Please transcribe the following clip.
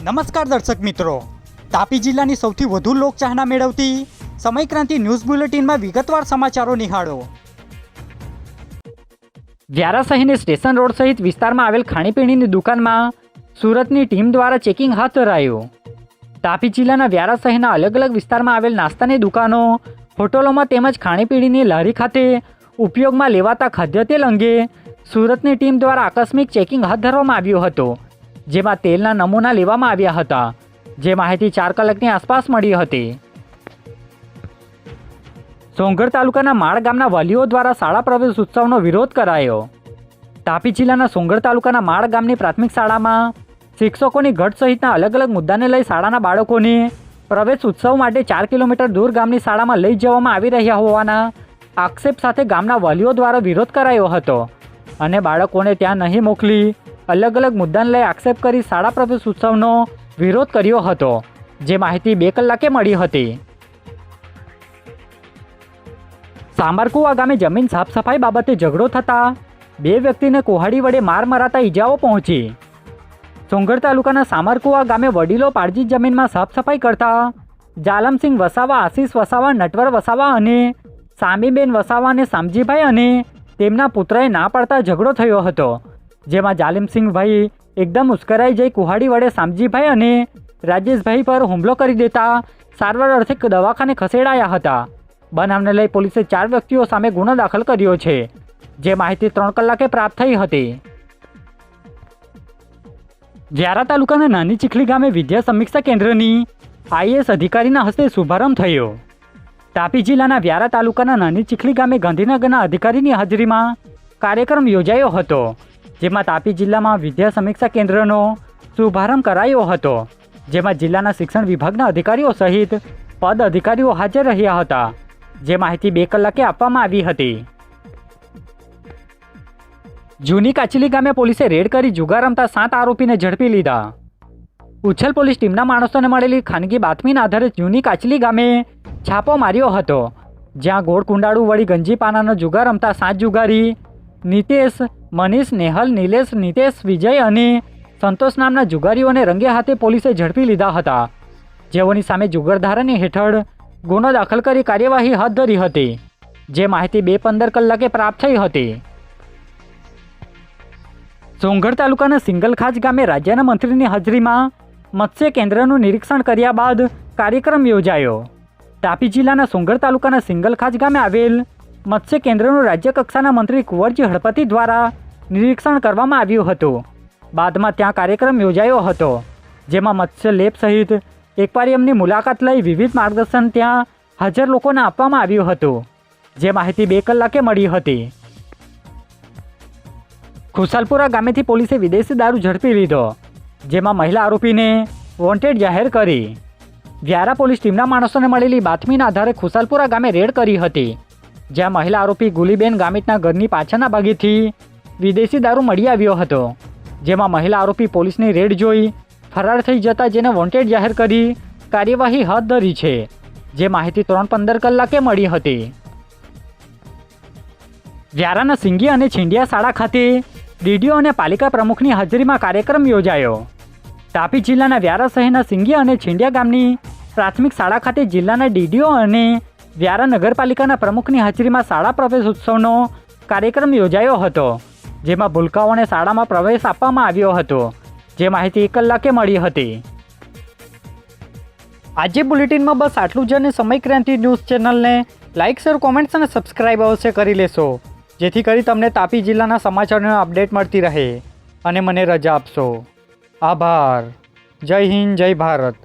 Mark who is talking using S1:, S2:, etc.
S1: નમસ્કાર દર્શક મિત્રો, તાપી જિલ્લાની સૌથી વધુ લોકચાહના મેળવતી સમય ક્રાંતિ ન્યૂઝ બુલેટિનમાં વિગતવાર સમાચારો નિહાળો। વ્યારા શહેરની સ્ટેશન રોડ સહિત વિસ્તારમાં આવેલ ખાણીપીણીની દુકાનમાં સુરતની ટીમ દ્વારા ચેકિંગ હાથ ધરાયું। તાપી જિલ્લાના વ્યારા શહેરના અલગ અલગ વિસ્તારમાં આવેલ નાસ્તાની દુકાનો, હોટલોમાં તેમજ ખાણીપીણીની લારી ખાતે ઉપયોગમાં લેવાતા ખાદ્ય તેલ અંગે સુરતની ટીમ દ્વારા આકસ્મિક ચેકિંગ હાથ ધરવામાં આવ્યું હતું, જેમાં તેલના નમૂના લેવામાં આવ્યા હતા, જે માહિતી 4 કલાકની આસપાસ મળી હતી। સોંગઢ તાલુકાના માળ ગામના વાલીઓ દ્વારા શાળા પ્રવેશ ઉત્સવનો વિરોધ કરાયો। તાપી જિલ્લાના સોંગઢ તાલુકાના માળ ગામની પ્રાથમિક શાળામાં શિક્ષકોની ઘટ સહિતના અલગ અલગ મુદ્દાને લઈ શાળાના બાળકોને પ્રવેશ ઉત્સવ માટે 4 કિલોમીટર દૂર ગામની શાળામાં લઈ જવામાં આવી રહ્યા હોવાના આક્ષેપ સાથે ગામના વાલીઓ દ્વારા વિરોધ કરાયો હતો અને બાળકોને ત્યાં નહીં મોકલી અલગ અલગ મુદ્દાને લઈ આક્ષેપ કરી શાળા પ્રવેશ ઉત્સવનો વિરોધ કર્યો હતો, જે માહિતી 2 કલાકે મળી હતી। સામરકુવા ગામે જમીન સાફ સફાઈ બાબતે ઝઘડો થતાં 2 વ્યક્તિને કુહાડી વડે માર મરાતા ઈજાઓ પહોંચી। સોંગઢ તાલુકાના સામરકુવા ગામે વડીલો પાળજી જમીનમાં સાફ સફાઈ કરતા જાલમસિંહ વસાવા, આશીષ વસાવા, નટવર વસાવા અને સામીબેન વસાવા અને શામજીભાઈ અને તેમના પુત્રએ ના પાડતા ઝઘડો થયો હતો, જેમાં જાલિમસિંહભાઈ એકદમ ઉશ્કેરાઈ જઈ કુહાડી વડે શામજીભાઈ અને રાજેશભાઈ પર હુમલો કરી દેતા સારવાર અર્થે દવાખાને ખસેડાયા હતા। બનાવને લઈ પોલીસે 4 વ્યક્તિઓ સામે ગુનો દાખલ કર્યો છે, જે માહિતી 3 કલાકે પ્રાપ્ત થઈ હતી। વ્યારા તાલુકાના નાની ચીખલી ગામે વિદ્યા સમીક્ષા કેન્દ્રની આઈએએસ અધિકારીના હસ્તે શુભારંભ થયો। તાપી જિલ્લાના વ્યારા તાલુકાના નાની ચીખલી ગામે ગાંધીનગરના અધિકારીની હાજરીમાં કાર્યક્રમ યોજાયો હતો, જેમાં તાપી જિલ્લામાં વિદ્યા સમીક્ષા કેન્દ્રનો શુભારંભ કરાયો હતો, જેમાં જિલ્લાના શિક્ષણ વિભાગના અધિકારીઓ સહિત પદ અધિકારીઓ હાજર રહ્યા હતા, જે માહિતી 2 કલાકે આપવામાં આવી હતી। જૂની કાચલી ગામે પોલીસે રેડ કરી જુગાર રમતા 7 આરોપીને ઝડપી લીધા। ઉછલ પોલીસ ટીમના માણસોને મળેલી ખાનગી બાતમીના આધારે જૂની કાચલી ગામે છાપો માર્યો હતો, જ્યાં ગોળ કુંડાળુ વળી ગંજી પાનાનો જુગાર રમતા 7 જુગારી નિતેશ, મનીષ, નેહલ, નિલેશ, નિતેશ, વિજય અને સંતોષ નામના જુગારીઓને રંગે હાથે પોલીસે ઝડપી લીધા હતા, જેઓની સામે જુગારધારાની હેઠળ ગુનો દાખલ કરી કાર્યવાહી હાથ ધરી હતી, જે માહિતી 2:15 કલાકે પ્રાપ્ત થઈ હતી। સોંગઢ તાલુકાના સિંગલખાજ ગામે રાજ્યના મંત્રીની હાજરીમાં મત્સ્ય કેન્દ્રનું નિરીક્ષણ કર્યા બાદ કાર્યક્રમ યોજાયો। તાપી જિલ્લાના સોંગઢ તાલુકાના સિંગલખાજ ગામે આવેલ મત્સ્ય કેન્દ્રનું રાજ્ય કક્ષાના મંત્રી કુંવરજી હળપતિ દ્વારા નિરીક્ષણ કરવામાં આવ્યું હતું। બાદમાં ત્યાં કાર્યક્રમ યોજાયો હતો, જેમાં મત્સ્ય લેબ સહિત એક્વારિયમની મુલાકાત લઈ વિવિધ માર્ગદર્શન ત્યાં હાજર લોકોને આપવામાં આવ્યું હતું, જે માહિતી 2 કલાકે મળી હતી। ખુશાલપુરા ગામેથી પોલીસે વિદેશી દારૂ ઝડપી લીધો, જેમાં મહિલા આરોપીને વોન્ટેડ જાહેર કરી। વ્યારા પોલીસ ટીમના માણસોને મળેલી બાતમીના આધારે ખુશાલપુરા ગામે રેડ કરી હતી, જ્યાં મહિલા આરોપી ગુલીબેન ગામિતના ઘરની પાછળના ભાગેથી વિદેશી દારૂ મળી આવ્યો હતો, જેમાં મહિલા આરોપી પોલીસની રેડ જોઈ ફરાર થઈ જતા જેને વોન્ટેડ જાહેર કરી કાર્યવાહી હાથ ધરી છે, જે માહિતી 3:15 કલાકે મળી હતી। વ્યારાના સિંગી અને છીંડિયા શાળા ખાતે ડીડીઓ અને પાલિકા પ્રમુખની હાજરીમાં કાર્યક્રમ યોજાયો। તાપી જિલ્લાના વ્યારા શહેરના સિંગી અને છીંડિયા ગામની પ્રાથમિક શાળા ખાતે જિલ્લાના ડીડીઓ અને વ્યારા નગરપાલિકાના પ્રમુખની હાજરીમાં શાળા પ્રવેશ ઉત્સવનો કાર્યક્રમ યોજાયો હતો, જેમાં ભૂલકાઓને શાળામાં પ્રવેશ આપવામાં આવ્યો હતો, જે માહિતી 1 કલાકે મળી હતી। આજે બુલેટિનમાં બસ આટલું જ, અને સમય ક્રાંતિ ન્યૂઝ ચેનલને લાઇક, શેર, કોમેન્ટ્સ અને સબસ્ક્રાઇબ અવશ્ય કરી લેશો, જેથી કરી તમને તાપી જિલ્લાના સમાચારોનો અપડેટ મળતી રહે, અને મને રજા આપશો। આભાર। જય હિન્દ, જય ભારત।